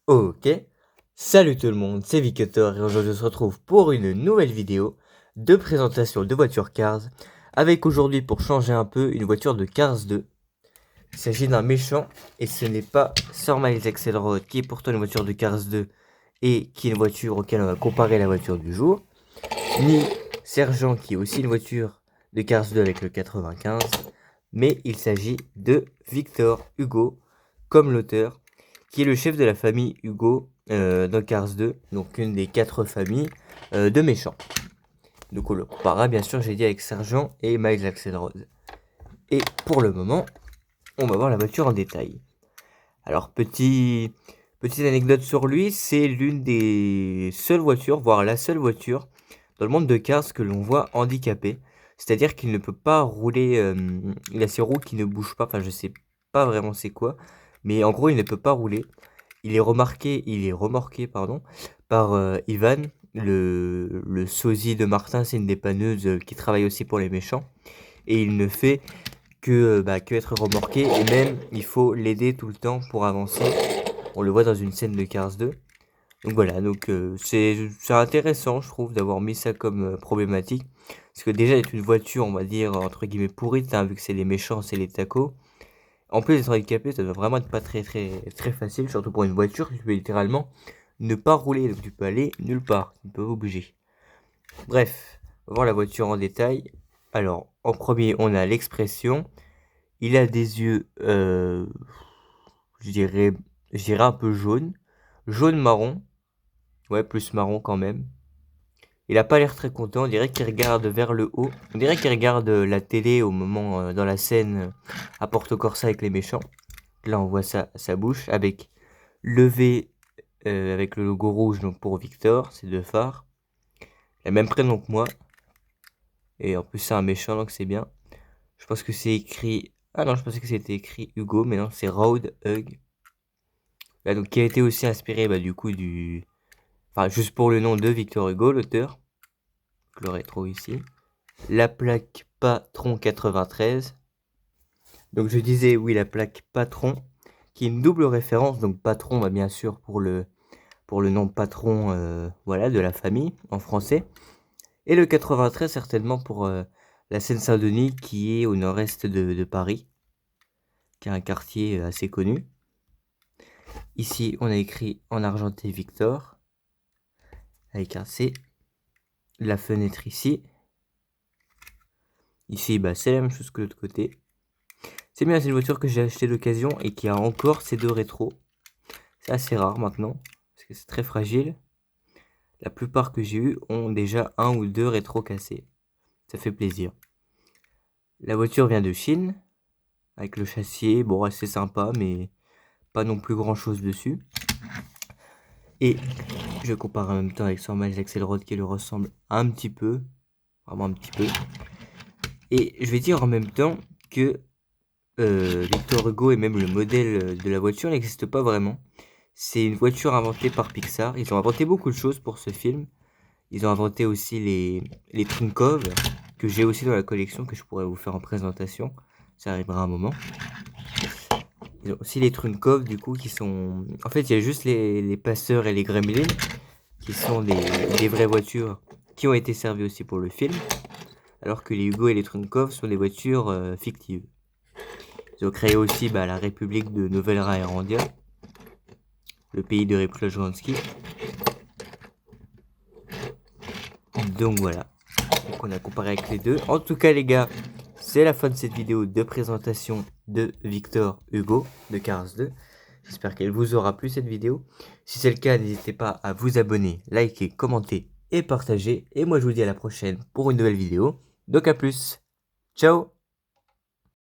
Ok, salut tout le monde, c'est Victor et aujourd'hui on se retrouve pour une nouvelle vidéo de présentation de voiture Cars avec aujourd'hui pour changer un peu une voiture de Cars 2. Il s'agit d'un méchant et ce n'est pas Sir Miles Axelrod qui est pourtant une voiture de Cars 2 et qui est une voiture auquel on va comparer la voiture du jour, ni Sergent qui est aussi une voiture de Cars 2 avec le 95, mais il s'agit de Victor Hugo comme l'auteur qui est le chef de la famille Hugo dans Cars 2, donc une des 4 familles de méchants. Donc on le comparera bien sûr, j'ai dit, avec Sergent et Miles Axelrod. Et pour le moment, on va voir la voiture en détail. Alors petite anecdote sur lui, c'est l'une des seules voitures, voire la seule voiture dans le monde de Cars que l'on voit handicapé. C'est-à-dire qu'il ne peut pas rouler, il a ses roues qui ne bougent pas, enfin je sais pas vraiment c'est quoi, mais en gros il ne peut pas rouler. Il est remorqué pardon, par Ivan, le sosie de Martin, c'est une dépanneuse qui travaille aussi pour les méchants. Et il ne fait que être remorqué, et même il faut l'aider tout le temps pour avancer. On le voit dans une scène de Cars 2. Donc voilà, c'est intéressant je trouve d'avoir mis ça comme problématique. Parce que déjà être une voiture, on va dire, entre guillemets pourrite, hein, vu que c'est les méchants, c'est les tacos. En plus d'être handicapé, ça doit vraiment être pas très facile, surtout pour une voiture, tu peux littéralement ne pas rouler, donc tu peux aller nulle part, tu peux pas bouger. Bref, on va voir la voiture en détail. Alors, en premier, on a l'expression. Il a des yeux, je dirais, un peu jaune. Jaune-marron. Ouais, plus marron quand même. Il a pas l'air très content, on dirait qu'il regarde vers le haut. On dirait qu'il regarde la télé au moment, dans la scène à Porto Corsa avec les méchants. Là, on voit sa bouche avec le V avec le logo rouge donc pour Victor, c'est 2 phares. Il a le même prénom que moi. Et en plus, c'est un méchant donc c'est bien. Je pense que c'est écrit. Ah non, je pensais que c'était écrit Hugo, mais non, c'est Road Hug. Là, donc, qui a été aussi inspiré du coup du. Enfin, juste pour le nom de Victor Hugo, l'auteur. Le rétro ici. La plaque Patron 93. Donc, je disais, oui, la plaque Patron, qui est une double référence. Donc, Patron, bien sûr, pour le nom patron voilà, de la famille en français. Et le 93 certainement pour la Seine-Saint-Denis qui est au nord-est de Paris, qui est un quartier assez connu. Ici on a écrit en argenté Victor, avec un C. La fenêtre ici. Ici c'est la même chose que l'autre côté. C'est bien, c'est une voiture que j'ai achetée d'occasion et qui a encore ces 2 rétros. C'est assez rare maintenant, parce que c'est très fragile. La plupart que j'ai eu ont déjà 1 ou 2 rétros cassés. Ça fait plaisir. La voiture vient de Chine, avec le châssis, bon assez sympa, mais pas non plus grand chose dessus. Et je compare en même temps avec son Miles Axelrod qui lui ressemble un petit peu, vraiment un petit peu. Et je vais dire en même temps que Victor Hugo et même le modèle de la voiture n'existe pas vraiment. C'est une voiture inventée par Pixar. Ils ont inventé beaucoup de choses pour ce film. Ils ont inventé aussi les Trinkov, que j'ai aussi dans la collection, que je pourrais vous faire en présentation. Ça arrivera un moment. Ils ont aussi les Trunkov, du coup, qui sont... En fait, il y a juste les passeurs et les gremlins, qui sont des vraies voitures, qui ont été servies aussi pour le film, alors que les Hugo et les Trunkov sont des voitures fictives. Ils ont créé aussi la République de Nouvelle-Raérandia, le pays de Riplojanski. Donc voilà, donc on a comparé avec les deux. En tout cas les gars, c'est la fin de cette vidéo de présentation de Victor Hugo de Cars 2. J'espère qu'elle vous aura plu cette vidéo. Si c'est le cas, n'hésitez pas à vous abonner, liker, commenter et partager. Et moi je vous dis à la prochaine pour une nouvelle vidéo. Donc à plus. Ciao.